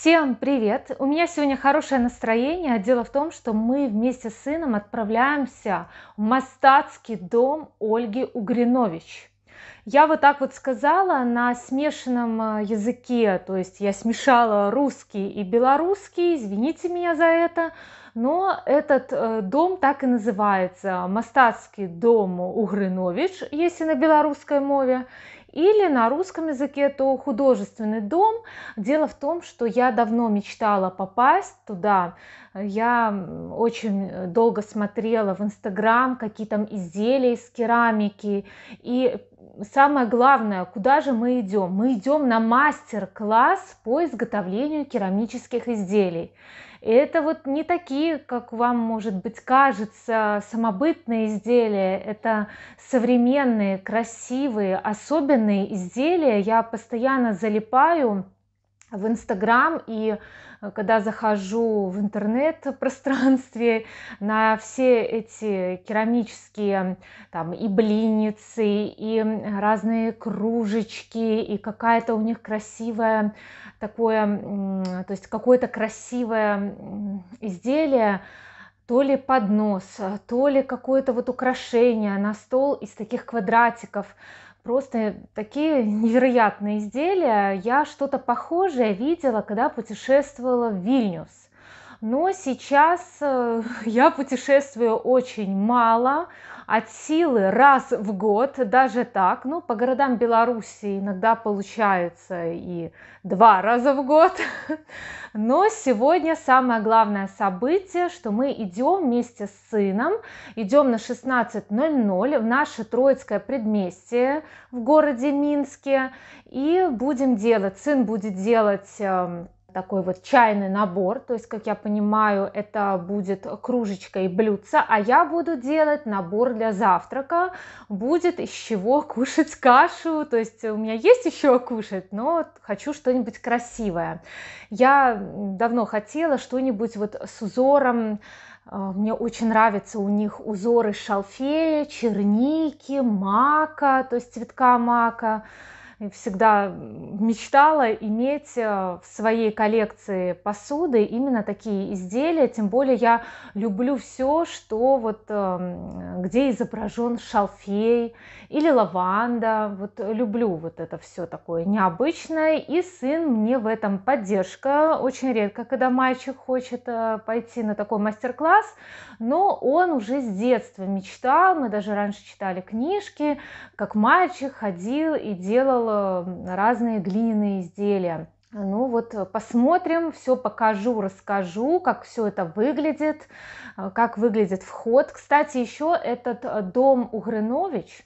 Всем привет! У меня сегодня хорошее настроение. Дело в том, что мы вместе с сыном отправляемся в Мастатский дом Ольги Угринович. Я вот так вот сказала на смешанном языке, то есть я смешала русский и белорусский, извините меня за это, но этот дом так и называется Мастатский дом Угринович, если на белорусской мове, или на русском языке то художественный дом. Дело в том, что я давно мечтала попасть туда. Я очень долго смотрела в Инстаграм, какие там изделия из керамики. И самое главное, куда же мы идем? Мы идем на мастер-класс по изготовлению керамических изделий. И это вот не такие, как вам, может быть, кажется, самобытные изделия. Это современные, красивые, особенные изделия. Я постоянно залипаю в Инстаграм, и когда захожу в интернет-пространстве на все эти керамические там и блинницы, и разные кружечки, и какая-то у них красивая такое, то есть какое-то красивое изделие, то ли поднос, то ли какое-то вот украшение на стол из таких квадратиков. Просто такие невероятные изделия. Я что-то похожее видела, когда путешествовала в Вильнюс. Но сейчас я путешествую очень мало, от силы раз в год, даже так. Ну, по городам Беларуси иногда получается и 2 раза в год. Но сегодня самое главное событие, что мы идем вместе с сыном, идем на 16:00 в наше Троицкое предместье в городе Минске, и будем делать, сын будет делать такой вот чайный набор, то есть, как я понимаю, это будет кружечка и блюдце, а я буду делать набор для завтрака, будет из чего кушать кашу, то есть у меня есть еще кушать, но хочу что-нибудь красивое. Я давно хотела что-нибудь вот с узором. Мне очень нравятся у них узоры шалфея, черники, мака, то есть цветка мака. И всегда мечтала иметь в своей коллекции посуды именно такие изделия, тем более я люблю все, что вот где изображен шалфей или лаванда, вот люблю вот это все такое необычное, и сын мне в этом поддержка. Очень редко, когда мальчик хочет пойти на такой мастер-класс, но он уже с детства мечтал, мы даже раньше читали книжки, как мальчик ходил и делал разные глиняные изделия. Ну вот посмотрим, все покажу, расскажу, как все это выглядит, как выглядит вход. Кстати, еще этот дом Угринович,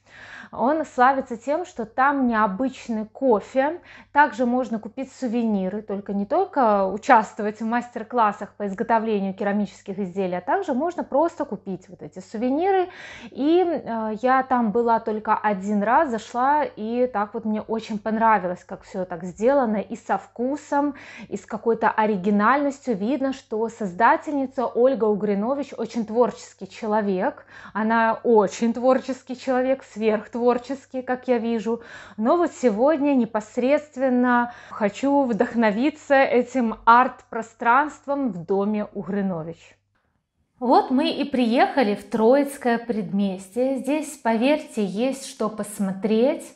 он славится тем, что там необычный кофе. Также можно купить сувениры, не только участвовать в мастер-классах по изготовлению керамических изделий, а также можно просто купить вот эти сувениры. И я там была только один раз, зашла, и так вот мне очень понравилось, как все так сделано, и со вкусом, и с какой-то оригинальностью. Видно, что создательница Ольга Угринович очень творческий человек, она очень творческий человек, сверхтворческий, как я вижу. Но вот сегодня непосредственно хочу вдохновиться этим арт-пространством в доме Угринович. Вот мы и приехали в Троицкое предместье. Здесь, поверьте, есть что посмотреть.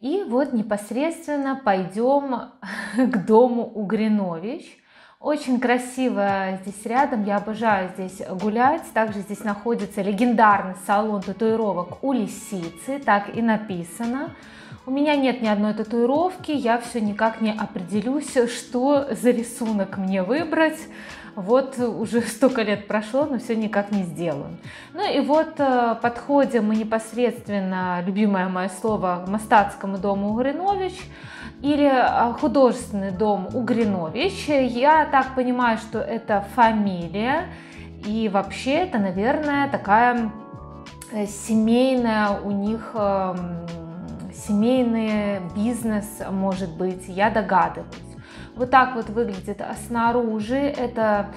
И вот непосредственно пойдем к дому Угринович. Очень красиво здесь рядом, я обожаю здесь гулять. Также здесь находится легендарный салон татуировок у лисицы, так и написано. У меня нет ни одной татуировки, я все никак не определюсь, что за рисунок мне выбрать. Вот уже столько лет прошло, но все никак не сделаю. Ну и вот подходим мы непосредственно, любимое мое слово, к Мастатскому дому Угринович или художественный дом Угринович. Я так понимаю, что это фамилия, и вообще это, наверное, такая семейная у них, семейный бизнес, может быть, я догадываюсь. Вот так вот выглядит снаружи. Это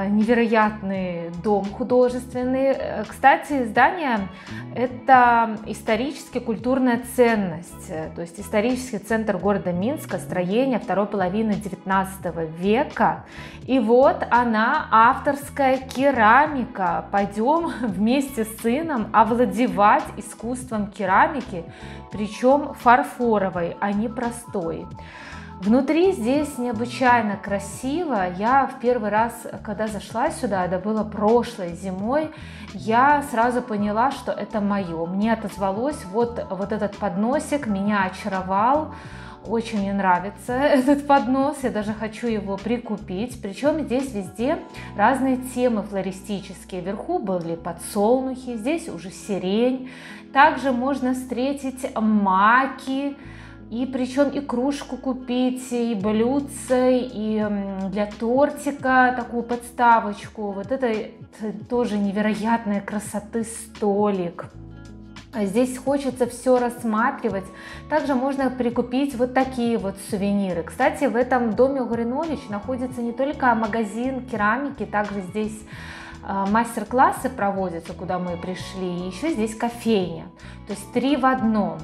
невероятный дом художественный. Кстати, здание — это исторически культурная ценность, то есть исторический центр города Минска, строение второй половины 19 века. И вот она, авторская керамика. Пойдем вместе с сыном овладевать искусством керамики, причем фарфоровой, а не простой. Внутри здесь необычайно красиво. Я в первый раз, когда зашла сюда, это было прошлой зимой, я сразу поняла, что это мое. Мне отозвалось вот этот подносик, меня очаровал. Очень мне нравится этот поднос, я даже хочу его прикупить. Причем здесь везде разные темы флористические. Вверху были подсолнухи, здесь уже сирень. Также можно встретить маки. И причем и кружку купить, и блюдце, и для тортика такую подставочку. Вот это тоже невероятной красоты столик. Здесь хочется все рассматривать. Также можно прикупить вот такие вот сувениры. Кстати, в этом доме Угринович находится не только магазин керамики, также здесь мастер-классы проводятся, куда мы пришли, и еще здесь кофейня. То есть 3 в одном.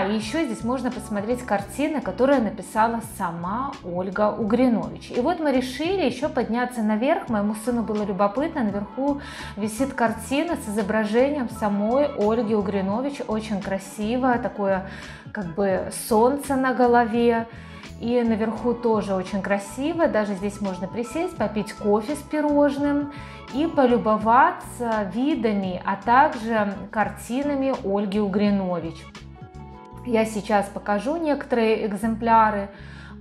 И еще здесь можно посмотреть картины, которые написала сама Ольга Угринович. И вот мы решили еще подняться наверх. Моему сыну было любопытно. Наверху висит картина с изображением самой Ольги Угринович. Очень красиво, такое как бы солнце на голове. И наверху тоже очень красиво. Даже здесь можно присесть, попить кофе с пирожным и полюбоваться видами, а также картинами Ольги Угринович. Я сейчас покажу некоторые экземпляры.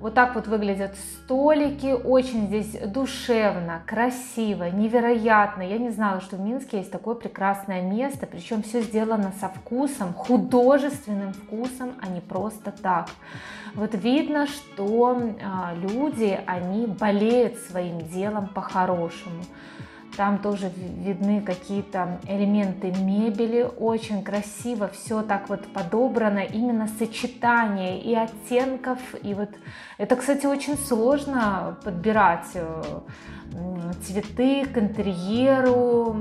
Вот так вот выглядят столики. Очень здесь душевно, красиво, невероятно. Я не знала, что в Минске есть такое прекрасное место. Причем все сделано со вкусом, художественным вкусом, а не просто так. Вот видно, что люди, они болеют своим делом по-хорошему. Там тоже видны какие-то элементы мебели, очень красиво, все так вот подобрано, именно сочетание и оттенков, и вот это, кстати, очень сложно подбирать цветы к интерьеру,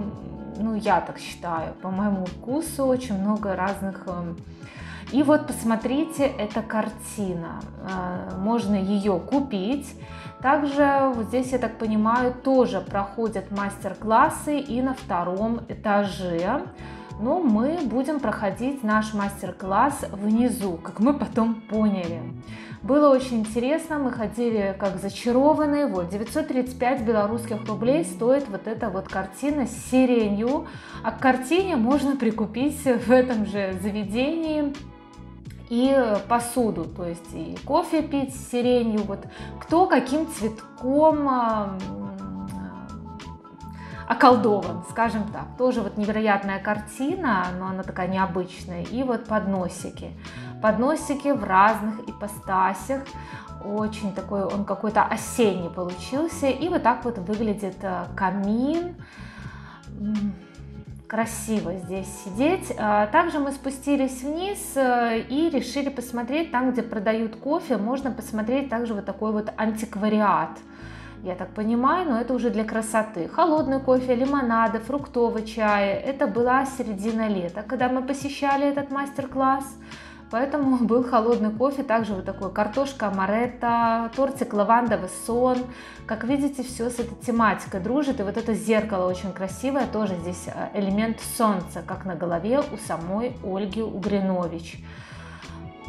ну, я так считаю, по моему вкусу очень много разных. И вот посмотрите, эта картина, можно ее купить. Также вот здесь, я так понимаю, тоже проходят мастер-классы и на 2-м этаже. Но мы будем проходить наш мастер-класс внизу, как мы потом поняли. Было очень интересно, мы ходили как зачарованные. Вот 935 белорусских рублей стоит вот эта вот картина с сиренью. А к картине можно прикупить в этом же заведении и посуду, то есть и кофе пить с сиренью, вот кто каким цветком околдован, скажем так. Тоже вот невероятная картина, но она такая необычная. И вот подносики в разных ипостасях, очень такой он какой-то осенний получился. И вот так вот выглядит камин. Красиво здесь сидеть. Также мы спустились вниз и решили посмотреть там, где продают кофе, можно посмотреть также вот такой вот антиквариат. Я так понимаю, но это уже для красоты. Холодный кофе, лимонады, фруктовый чай. Это была середина лета, когда мы посещали этот мастер-класс. Поэтому был холодный кофе, также вот такой картошка амаретто, тортик лавандовый сон. Как видите, все с этой тематикой дружит. И вот это зеркало очень красивое, тоже здесь элемент солнца, как на голове у самой Ольги Угринович.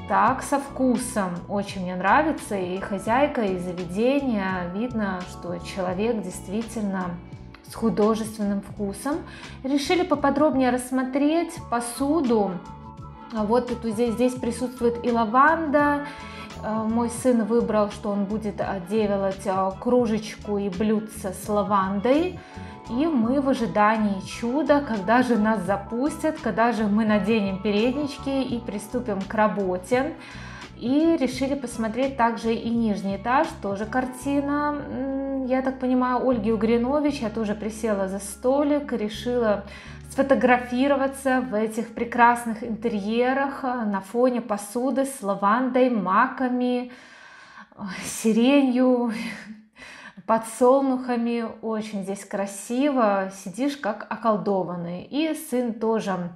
Так, со вкусом, очень мне нравится. И хозяйка, и заведение. Видно, что человек действительно с художественным вкусом. Решили поподробнее рассмотреть посуду. Вот здесь присутствует и лаванда. Мой сын выбрал, что он будет делать кружечку и блюдце с лавандой. И мы в ожидании чуда, когда же нас запустят, когда же мы наденем переднички и приступим к работе. И решили посмотреть также и нижний этаж, тоже картина, я так понимаю, Ольги Угринович. Я тоже присела за столик, решила сфотографироваться в этих прекрасных интерьерах на фоне посуды с лавандой, маками. сиренью, подсолнухами. Очень здесь красиво, сидишь как околдованный. И сын тоже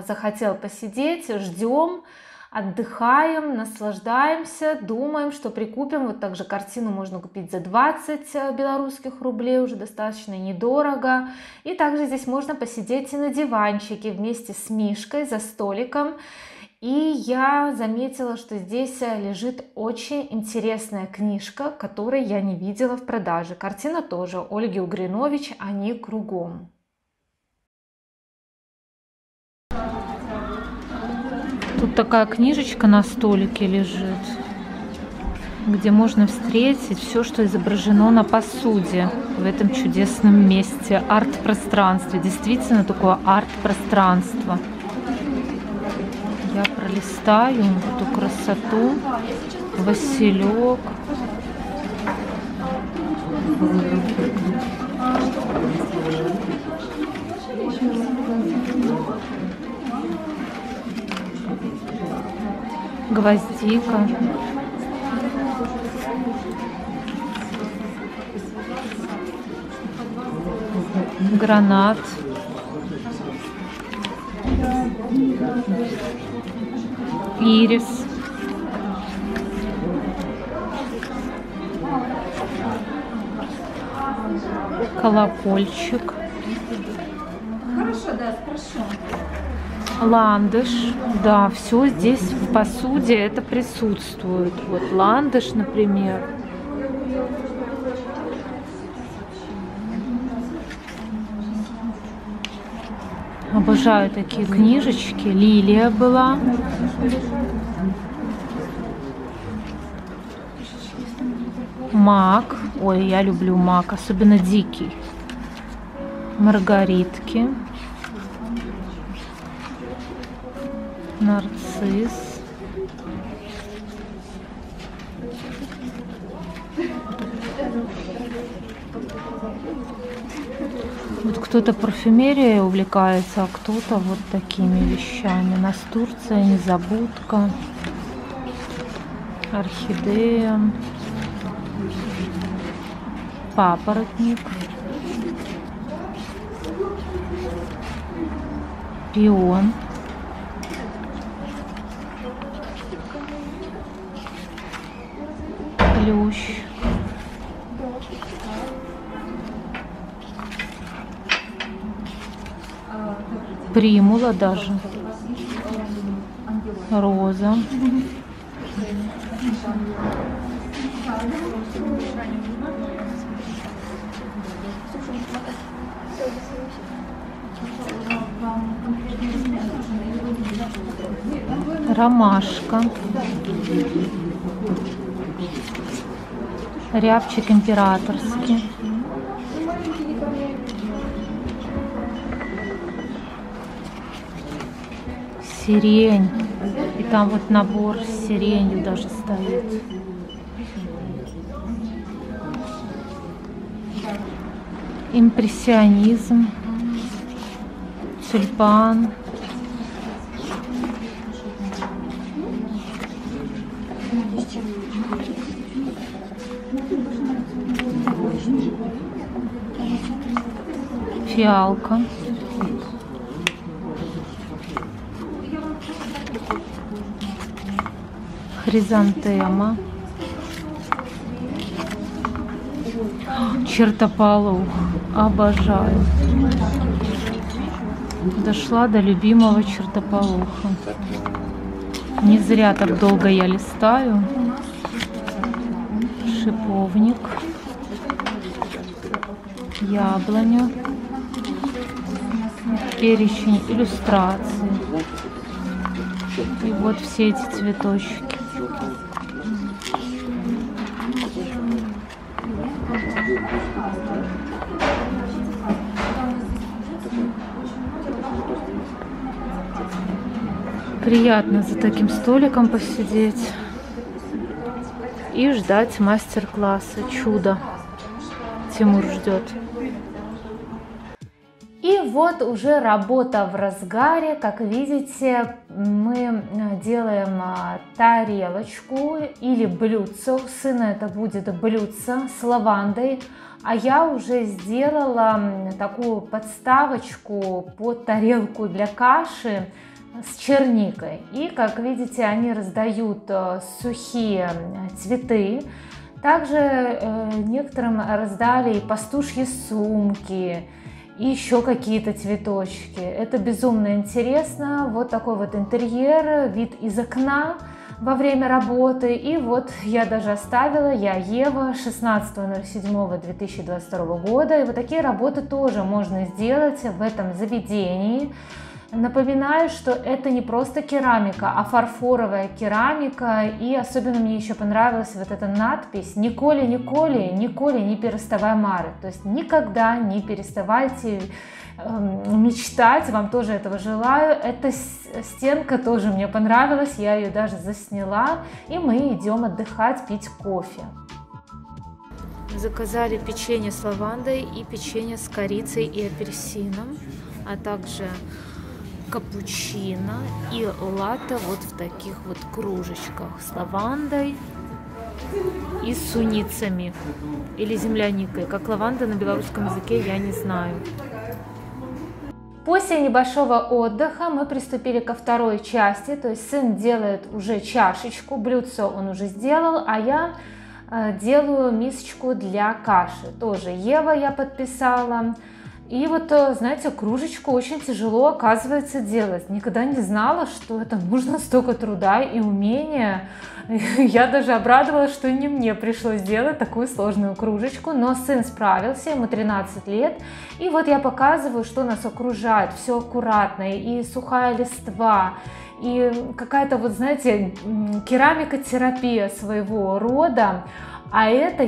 захотел посидеть, ждем, отдыхаем, наслаждаемся, думаем, что прикупим. Вот также картину можно купить за 20 белорусских рублей, уже достаточно недорого. И также здесь можно посидеть и на диванчике вместе с Мишкой за столиком. И я заметила, что здесь лежит очень интересная книжка, которую я не видела в продаже. Картина тоже Ольги Угринович «Они кругом». Тут такая книжечка на столике лежит, где можно встретить все, что изображено на посуде в этом чудесном месте, арт-пространстве. Действительно такое арт-пространство. Я пролистаю эту красоту. Василек. Гвоздика. Гранат. Ирис. Колокольчик. Хорошо, да, хорошо. Ландыш. Да, все здесь в посуде это присутствует. Вот ландыш, например. Обожаю такие книжечки. Лилия была. Мак. Ой, я люблю мак, особенно дикий. Маргаритки. Нарцисс. Вот кто-то парфюмерией увлекается, а кто-то вот такими вещами. Настурция, незабудка, орхидея, папоротник, пион, плющ, примула даже, роза, ромашка, рябчик императорский, сирень. И там вот набор с сиренью даже стоит. Импрессионизм, тюльпан, фиалка, хризантема, чертополох. Обожаю. Дошла до любимого чертополоха. Не зря так долго я листаю. Шиповник, яблоня, перечень иллюстраций. И вот все эти цветочки. Приятно за таким столиком посидеть и ждать мастер-класса. Чудо Тимур ждет. И вот уже работа в разгаре. Как видите, мы делаем тарелочку или блюдце. У сына это будет блюдце с лавандой. А я уже сделала такую подставочку под тарелку для каши с черникой. И, как видите, они раздают сухие цветы. Также некоторым раздали и пастушьи сумки, и еще какие-то цветочки. Это безумно интересно. Вот такой вот интерьер, вид из окна во время работы. И вот я даже оставила, я Ева, 16.07.2022 года. И вот такие работы тоже можно сделать в этом заведении. Напоминаю, что это не просто керамика, а фарфоровая керамика. И особенно мне еще понравилась вот эта надпись «Николи, Николи, Николи не переставай мары». То есть никогда не переставайте мечтать, вам тоже этого желаю. Эта стенка тоже мне понравилась, я ее даже засняла. И мы идем отдыхать, пить кофе. Заказали печенье с лавандой и печенье с корицей и апельсином, а также капучино и латте вот в таких вот кружечках с лавандой и с суницами или земляникой. Как лаванда на белорусском языке, я не знаю. После небольшого отдыха мы приступили ко второй части, то есть сын делает уже чашечку, блюдце он уже сделал, а я делаю мисочку для каши. Тоже Ева я подписала. И вот, знаете, кружечку очень тяжело, оказывается, делать. Никогда не знала, что это нужно столько труда и умения. Я даже обрадовалась, что не мне пришлось делать такую сложную кружечку. Но сын справился, ему 13 лет. И вот я показываю, что нас окружает. Все аккуратно, и сухая листва, и какая-то, вот знаете, керамикотерапия своего рода. А это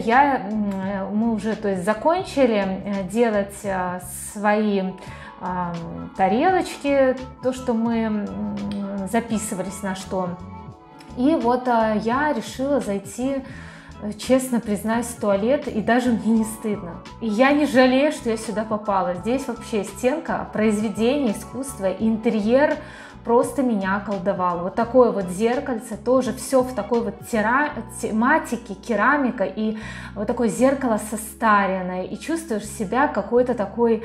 мы уже, то есть, закончили делать свои тарелочки, то, что мы записывались на что. И вот я решила зайти, честно признаюсь, в туалет, и даже мне не стыдно. И я не жалею, что я сюда попала. Здесь вообще стенка, произведение искусства, интерьер просто меня околдовало. Вот такое вот зеркальце, тоже все в такой вот тематике, керамика, и вот такое зеркало состаренное, и чувствуешь себя какой-то такой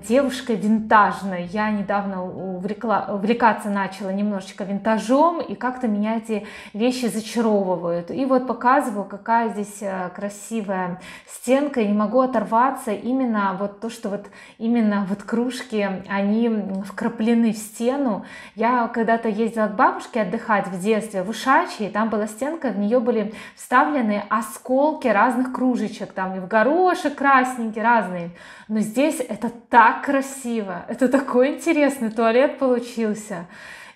девушкой винтажной. Я недавно увлекаться начала немножечко винтажом, и как-то меня эти вещи зачаровывают. И вот показываю, какая здесь красивая стенка, и не могу оторваться именно вот то, что вот именно вот кружки, они вкраплены в стену. Я когда-то ездила к бабушке отдыхать в детстве в Ушачье, и там была стенка, в нее были вставлены осколки разных кружечек, там и в горошек красненькие, разные. Но здесь это так красиво, это такой интересный туалет получился.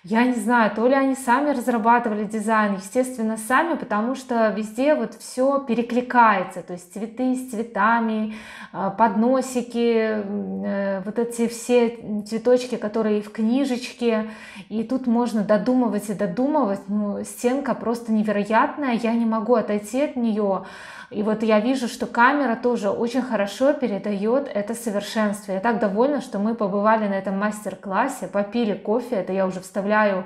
Я не знаю, то ли они сами разрабатывали дизайн, естественно, сами, потому что везде вот все перекликается, то есть цветы с цветами, подносики, вот эти все цветочки, которые в книжечке, и тут можно додумывать и додумывать, ну, стенка просто невероятная, я не могу отойти от нее. И вот я вижу, что камера тоже очень хорошо передает это совершенство. Я так довольна, что мы побывали на этом мастер-классе, попили кофе, это я уже вставляю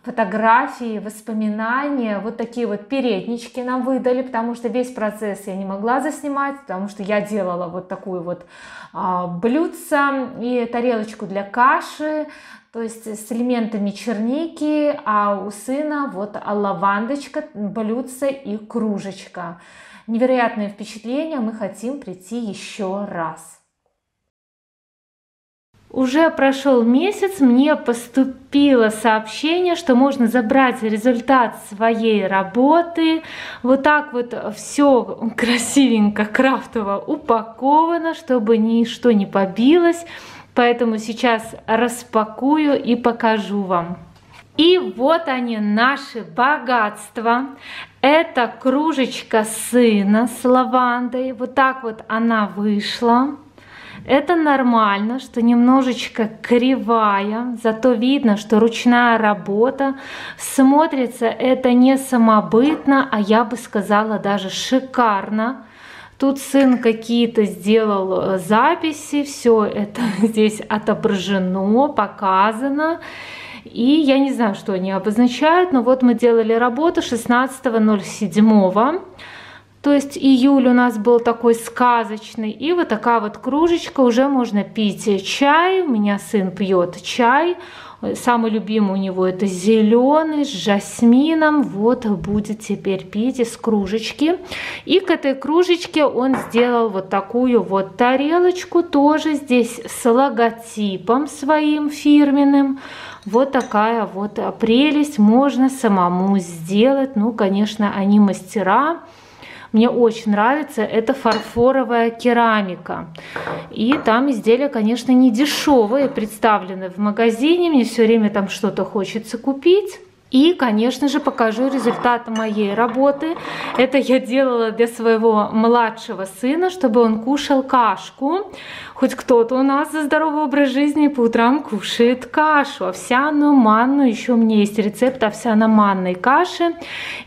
фотографии, воспоминания, вот такие вот переднички нам выдали, потому что весь процесс я не могла заснимать, потому что я делала вот такую вот блюдце и тарелочку для каши, то есть с элементами черники, а у сына вот лавандочка, блюдце и кружечка. Невероятное впечатление, мы хотим прийти еще раз. Уже прошел месяц, мне поступило сообщение, что можно забрать результат своей работы. Вот так вот все красивенько, крафтово упаковано, чтобы ничто не побилось. Поэтому сейчас распакую и покажу вам. И вот они, наши богатства. Это кружечка сына с лавандой. Вот так вот она вышла. Это нормально, что немножечко кривая, зато видно, что ручная работа. Смотрится это не самобытно, а я бы сказала даже шикарно. Тут сын какие-то сделал записи, все это здесь отображено, показано. И я не знаю, что они обозначают, но вот мы делали работу 16.07. То есть июль у нас был такой сказочный. И вот такая вот кружечка, уже можно пить чай. У меня сын пьет чай. Самый любимый у него это зеленый с жасмином. Вот будет теперь пить из кружечки. И к этой кружечке он сделал вот такую вот тарелочку. Тоже здесь с логотипом своим фирменным. Вот такая вот прелесть. Можно самому сделать. Ну, конечно, они мастера. Мне очень нравится, это фарфоровая керамика. И там изделия, конечно, не дешевые, представлены в магазине. Мне все время там что-то хочется купить. И, конечно же, покажу результат моей работы. Это я делала для своего младшего сына, чтобы он кушал кашку. Хоть кто-то у нас за здоровый образ жизни по утрам кушает кашу. Овсяную, манную. Еще у меня есть рецепт овсяно-манной каши.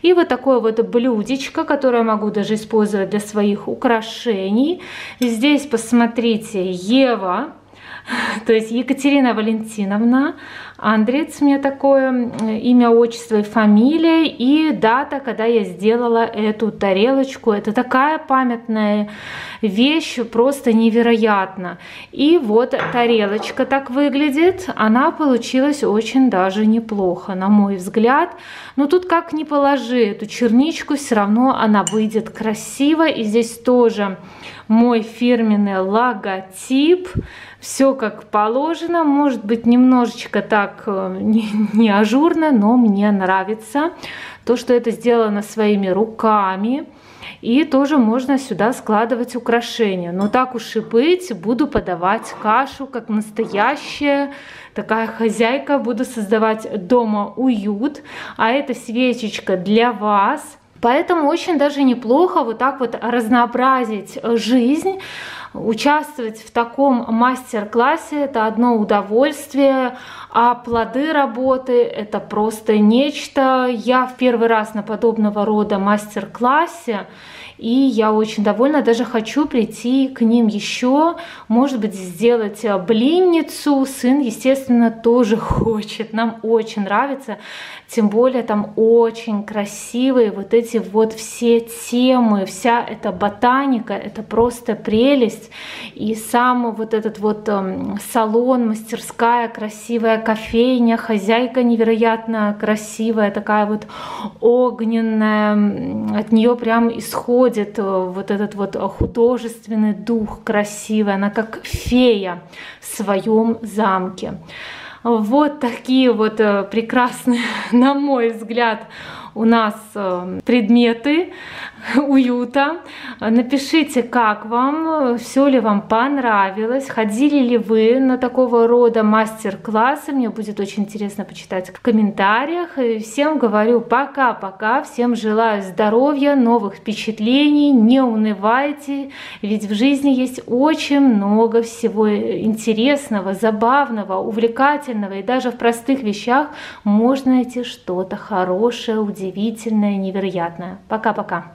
И вот такое вот блюдечко, которое я могу даже использовать для своих украшений. Здесь, посмотрите, Ева, то есть Екатерина Валентиновна Андрец, у меня такое имя, отчество и фамилия, и дата, когда я сделала эту тарелочку. Это такая памятная вещь, просто невероятно. И вот тарелочка так выглядит. Она получилась очень даже неплохо, на мой взгляд. Но тут как ни положи эту черничку, все равно она выйдет красиво. И здесь тоже мой фирменный логотип. Все как положено, может быть немножечко так не ажурно, но мне нравится то, что это сделано своими руками. И тоже можно сюда складывать украшения. Но так уж и быть, буду подавать кашу как настоящая такая хозяйка. Буду создавать дома уют. А это свечечка для вас. Поэтому очень даже неплохо вот так вот разнообразить жизнь. Участвовать в таком мастер-классе – это одно удовольствие, а плоды работы – это просто нечто. Я в первый раз на подобного рода мастер-классе, и я очень довольна, даже хочу прийти к ним еще, может быть, сделать блинницу. Сын, естественно, тоже хочет, нам очень нравится, тем более там очень красивые вот эти вот все темы, вся эта ботаника, это просто прелесть. И сам вот этот вот салон, мастерская, красивая кофейня, хозяйка невероятно красивая, такая вот огненная, от нее прям исходит вот этот вот художественный дух красивый, она как фея в своем замке. Вот такие вот прекрасные, на мой взгляд, у нас предметы уюта. Напишите, как вам, все ли вам понравилось, ходили ли вы на такого рода мастер-классы. Мне будет очень интересно почитать в комментариях. И всем говорю пока-пока, всем желаю здоровья, новых впечатлений, не унывайте, ведь в жизни есть очень много всего интересного, забавного, увлекательного, и даже в простых вещах можно найти что-то хорошее, удивительное, невероятное. Пока-пока.